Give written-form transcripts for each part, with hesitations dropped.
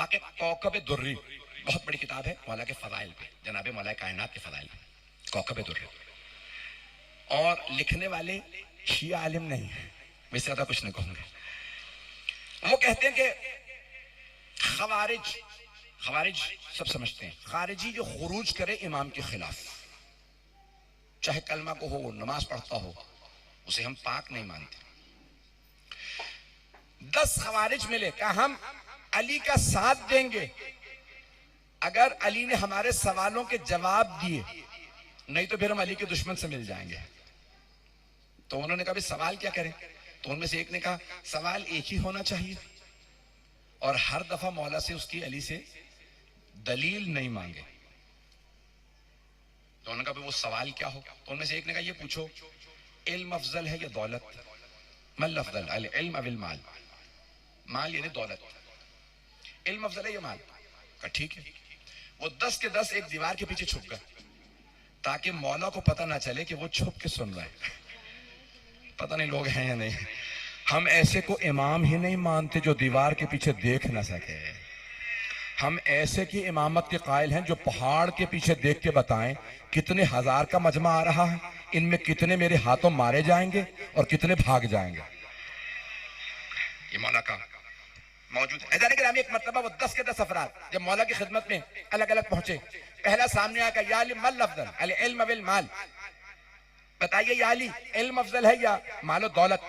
واقع کوكب درری بہت بڑی کتاب ہے مولا کے فضائل پہ، جناب مولا کائنات کے فضائل پہ، کوكب درری، اور لکھنے والے شیعہ عالم نہیں ہیں، میں سے زیادہ کچھ نہیں کہوں گے۔ وہ کہتے ہیں کہ خوارج سب سمجھتے ہیں، خارجی جو خروج کرے امام کے خلاف، چاہے کلمہ کو ہو، نماز پڑھتا ہو، اسے ہم پاک نہیں مانتے۔ 10 خوارج ملے، کہا ہم علی کا ساتھ دیں گے اگر علی نے ہمارے سوالوں کے جواب دیے، نہیں تو پھر ہم علی کے دشمن سے مل جائیں گے۔ تو انہوں نے کہا بھی سوال کیا کریں؟ تو ان میں سے ایک نے کہا سوال ایک ہی ہونا چاہیے اور ہر دفعہ مولا سے اس کی علی سے دلیل نہیں مانگے۔ تو انہوں نے کہا وہ سوال کیا ہو؟ تو ان میں سے ایک نے کہا یہ پوچھو علم افضل ہے یا دولت؟ من افضل العلم او المال؟ مال یعنی دولت، علم افضل ہے یا مال؟ کہا ٹھیک ہے۔ وہ 10 کے 10 ایک دیوار کے پیچھے چھپ گئے تاکہ مولا کو پتہ نہ چلے کہ وہ چھپ کے سن رہے ہیں۔ پتہ نہیں لوگ ہیں یا نہیں، ہم ایسے کو امام ہی نہیں مانتے جو دیوار کے پیچھے دیکھ نہ سکے۔ ہم ایسے کی امامت کے قائل ہیں جو پہاڑ کے پیچھے دیکھ کے بتائیں کتنے ہزار کا مجمع آ رہا ہے، ان میں کتنے میرے ہاتھوں مارے جائیں گے اور کتنے بھاگ جائیں گے۔ یہ مولا کا موجود ہے۔ ایک مرتبہ وہ 10 کے 10 افراد جب مولا کی خدمت میں الگ الگ پہنچے، پہلا سامنے آیا کہ یا علی من افضل العلم او المال؟ بتائیے یا علی علم افضل ہے یا مال و دولت؟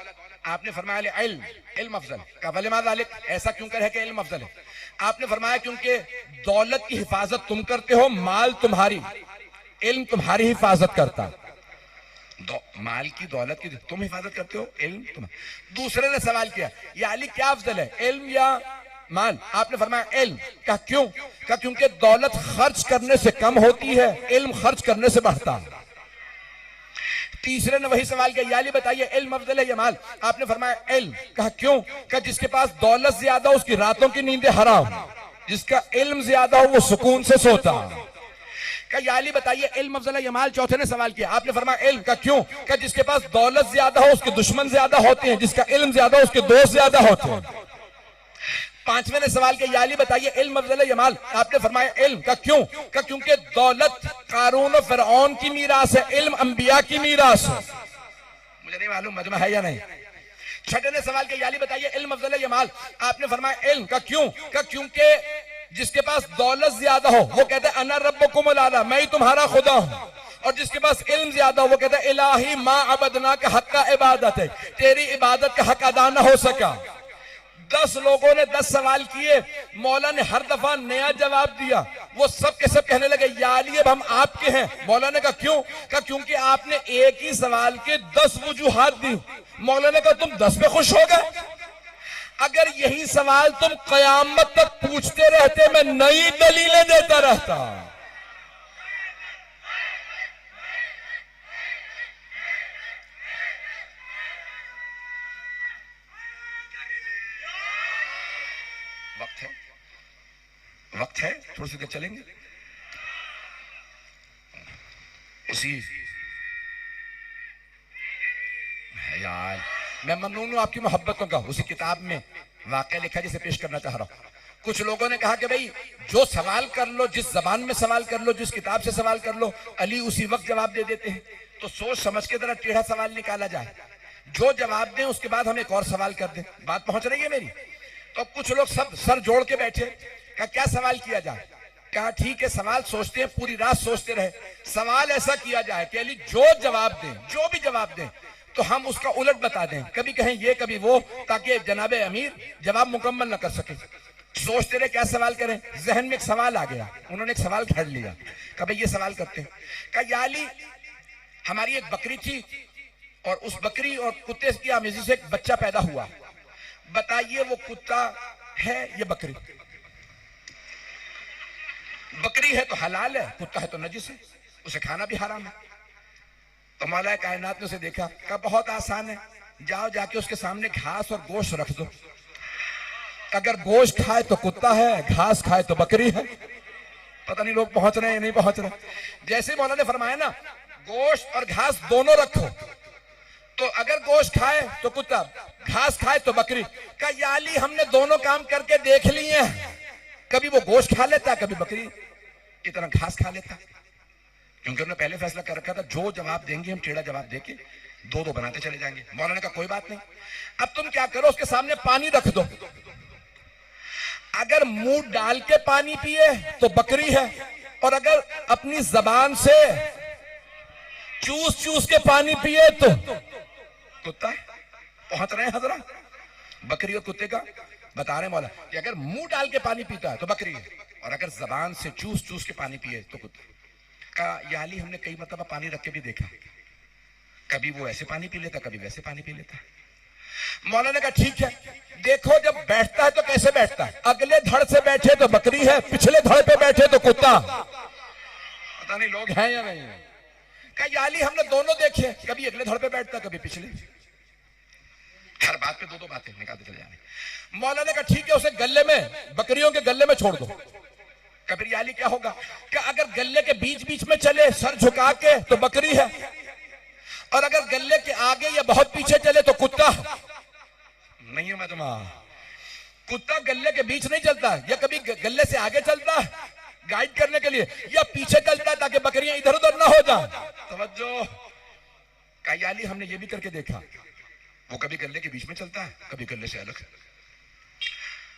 آپ نے فرمایا علم افضل۔ کہا ولما ذالک؟ ایسا کیوں کر ہے کہ علم افضل ہے؟ آپ نے فرمایا کیونکہ دولت کی حفاظت تم کرتے ہو، مال تمہاری، علم تمہاری حفاظت کرتا۔ مال کی دولت کی تم حفاظت کرتے ہو، علم تم۔ دوسرے نے سوال کیا یا علی کیا افضل ہے، علم یا مال؟ آپ نے فرمایا علم۔ کہا کیوں؟ کہا کیونکہ دولت خرچ کرنے سے کم ہوتی ہے، علم خرچ کرنے سے بڑھتا ہے۔ تیسرے نے وہی سوال کیا یا علی بتائیے علم افضل ہے یا مال؟ آپ نے فرمایا علم۔ کہا کیوں؟ کہا جس کے پاس دولت زیادہ ہو اس کی راتوں کی نیندیں حرام، جس کا علم زیادہ ہو وہ سکون سے سوتا۔ کہا یا علی بتائیے علم افضل ہے یا مال؟ چوتھے نے سوال کیا، آپ نے فرمایا علم۔ کہا کیوں؟ کہا جس کے پاس دولت زیادہ ہو اس کے دشمن زیادہ ہوتے ہیں، جس کا علم زیادہ ہو اس کے دوست زیادہ ہوتے ہیں۔ پانچویں نے سوال کیا یا علی بتائیے علم افضل ہے یا مال؟ آپ نے فرمایا علم۔ کہا کیوں؟ کہا کیونکہ دولت قارون و فرعون کی میراث ہے، علم انبیاء کی میراث ہے۔ مجھے نہیں معلوم مجمع ہے یا نہیں۔ چھٹے نے سوال کیا یا علی بتائیے علم افضل ہے یا مال؟ آپ نے فرمایا علم۔ کہا کیوں؟ کہا کیونکہ جس کے پاس دولت زیادہ ہو وہ کہتا ہے انا ربکم الاعلی، میں ہی تمہارا خدا ہوں، اور جس کے پاس علم زیادہ ہو وہ کہتا ہے الہی ما عبدنا کا حق کا عبادت ہے، تیری عبادت کا حق ادا نہ ہو سکا۔ 10 لوگوں نے 10 سوال کیے، مولا نے ہر دفعہ نیا جواب دیا۔ وہ سب کے سب کہنے لگے یا علی اب ہم آپ کے ہیں۔ مولا نے کہا کیوں؟ کہا کیونکہ آپ نے ایک ہی سوال کے 10 وجوہات دی۔ مولا نے کہا تم 10 پہ خوش ہو گئے؟ اگر یہی سوال تم قیامت تک پوچھتے رہتے میں نئی دلیلیں دیتا رہتا۔ وقت ہے تھوڑی سی دیر چلیں گے اسی یار میں ممنون ہوں آپ کی محبتوں کا۔ اسی کتاب میں واقعہ لکھا جسے پیش کرنا چاہ رہا ہوں۔ کچھ لوگوں نے کہا کہ بھئی جو سوال کر لو، جس زبان میں سوال کر لو، جس کتاب سے سوال کر لو، علی اسی وقت جواب دے دیتے ہیں۔ تو سوچ سمجھ کے ذرا ٹیڑھا سوال نکالا جائے، جو جواب دیں اس کے بعد ہم ایک اور سوال کر دیں۔ بات پہنچ رہی ہے میری؟ تو کچھ لوگ سب سر جوڑ کے بیٹھے، کہا کیا سوال کیا جائے؟ کہا ٹھیک ہے سوال سوچتے ہیں، پوری رات سوچتے رہے۔ سوال ایسا کیا جائے کہ علی جو جواب دیں، جو بھی جواب دیں تو ہم اس کا الٹ بتا دیں، کبھی کہیں یہ کبھی وہ، تاکہ جناب امیر جواب مکمل نہ کر سکے۔ سوچتے رہے کیا سوال کریں، ذہن میں ایک سوال آ گیا، انہوں نے ایک سوال گھڑ لیا، کہ بھئی یہ سوال کرتے ہیں۔ کہا یا علی ہماری ایک بکری تھی اور اس بکری اور کتے کی آمیزی سے ایک بچہ پیدا ہوا، بتائیے وہ کتا ہے یہ بکری؟ بکری ہے تو حلال ہے، کتا ہے تو نجس ہے، اسے کھانا بھی حرام ہے۔ تو مولا کائنات نے اسے دیکھا، کہا بہت آسان ہے، جاؤ جا کے اس کے سامنے گھاس اور گوشت رکھ دو، اگر گوشت کھائے تو کتا ہے، گھاس کھائے تو بکری ہے۔ پتہ نہیں لوگ پہنچ رہے ہیں یا نہیں پہنچ رہے۔ جیسے مولا نے فرمایا نا گوشت اور گھاس دونوں رکھو، تو اگر گوشت کھائے تو کتا، گھاس کھائے تو بکری۔ کہا یا علی ہم نے دونوں کام کر کے دیکھ لیے ہیں، کبھی وہ گوشت کھا لیتا ہے، کبھی بکری کی طرح گھاس کھا لیتا ہے، کیونکہ انہوں نے پہلے فیصلہ کر رکھا تھا جو جواب دیں گے ہم ٹیڑھا جواب دے کے دو دو بناتے چلے جائیں گے۔ مولانا کا کوئی بات نہیں، اب تم کیا کرو، اس کے سامنے پانی رکھ دو، اگر منہ ڈال کے پانی پیے تو بکری ہے، اور اگر اپنی زبان سے چوس چوس کے پانی پیے تو کتا ہے۔ پہنچ رہے ہیں حضرات؟ بکری اور کتے کا بتا رہے ہیں مولا کہ اگر منہ ڈال کے پانی پیتا ہے تو بکری ہے، اور اگر زبان سے چوس چوس کے پانی پیے تو کتا کا۔ یا علی ہم نے کئی مرتبہ پانی رکھ کے بھی دیکھا، کبھی وہ ایسے پانی پی لیتا، کبھی ویسے پانی پی لیتا۔ مولانا نے کہا ٹھیک ہے، دیکھو جب بیٹھتا ہے تو کیسے بیٹھتا ہے، اگلے دھڑ سے بیٹھے تو بکری ہے، پچھلے دھڑ پہ بیٹھے تو کتا۔ پتہ نہیں لوگ ہیں یا نہیں ہیں۔ کہا یا علی ہم نے دونوں دیکھے، کبھی اگلے دھڑ پہ بیٹھتا، کبھی پچھلے، ہر بات پہ دو دو باتیں نکالتے چلے جانے۔ مولانا نے کہا ٹھیک ہے، اسے گلے میں، بکریوں کے گلے میں چھوڑ دو۔ کبھی یا علی کیا ہوگا کہ اگر گلے کے بیچ بیچ میں چلے سر جھکا کے تو بکری ہے، اور اگر گلے کے آگے یا بہت پیچھے چلے تو کتا نہیں ہے۔ میں تمہاں کتا گلے کے بیچ نہیں چلتا، یا کبھی گلے سے آگے چلتا گائیڈ کرنے کے لیے، یا پیچھے چلتا ہے تاکہ بکریاں ادھر ادھر نہ ہو جائیں۔ توجہ، کہا یا علی ہم نے یہ بھی کر کے دیکھا، وہ کبھی گلے کے بیچ میں چلتا ہے، کبھی گلے سے الگ۔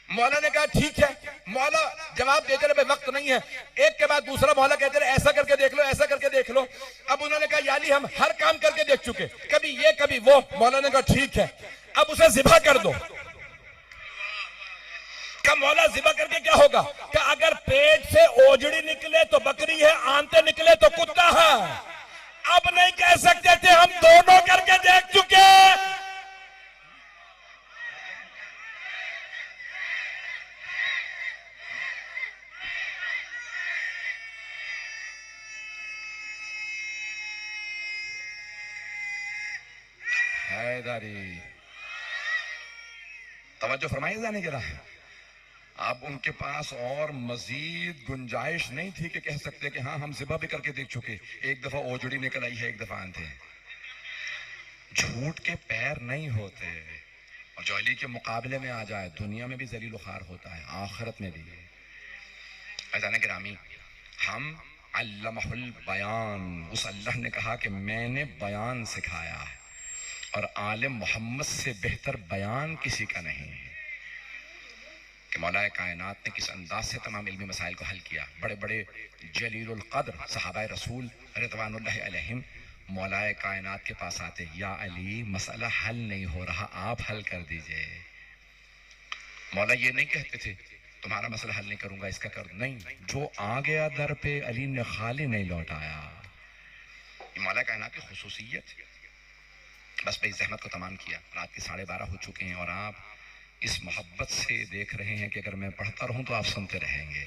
مولا نے کہا ٹھیک ہے، مولا جواب دیتے رہے، وقت نہیں ہے، ایک کے بعد دوسرا مولا کہتے رہے ایسا کر کے دیکھ لو، ایسا کر کے دیکھ لو۔ اب انہوں نے کہا یا علی ہم ہر کام کر کے دیکھ چکے، کبھی یہ کبھی وہ۔ مولا نے کہا ٹھیک ہے، اب اسے ذبح کر دو۔ کہ مولا ذبح کر کے کیا ہوگا، کہ اگر پیٹ سے اوجڑی نکلے تو بکری ہے، آنتے نکلے تو کتا ہے۔ اب نہیں کہہ سکتے تھے ہم دونوں کر کے دیکھ چکے۔ حیدری توجہ فرمائیے جانے ذرا۔ اب ان کے پاس اور مزید گنجائش نہیں تھی کہ کہہ سکتے کہ ہاں ہم ذبح بھی کر کے دیکھ چکے، ایک دفعہ اوجڑی نکل آئی ہے، ایک دفعہ آنتے۔ جھوٹ کے پیر نہیں ہوتے، اور جو علی کے مقابلے میں آ جائے دنیا میں بھی ذلیل و خوار ہوتا ہے، آخرت میں بھی۔ عزیزان گرامی، ہم علمہ البیان، اس اللہ نے کہا کہ میں نے بیان سکھایا ہے، اور عالم محمد سے بہتر بیان کسی کا نہیں ہے۔ کہ مولا کائنات نے کس انداز سے تمام علمی مسائل کو حل کیا۔ بڑے بڑے جلیل القدر صحابہ رسول رضوان اللہ علیہم مولا کائنات کے پاس آتے، یا علی مسئلہ حل نہیں ہو رہا، آپ حل کر دیجئے۔ مولا یہ نہیں کہتے تھے تمہارا مسئلہ حل نہیں کروں گا، اس کا کر دوں، نہیں، جو آ گیا در پہ علی نے خالی نہیں لوٹایا۔ یہ مولا کائنات کی خصوصیت۔ بس بھائی زحمت کو تمام کیا، رات کے 12:30 ہو چکے ہیں، اور آپ اس محبت سے دیکھ رہے ہیں کہ اگر میں پڑھتا رہوں تو آپ سنتے رہیں گے۔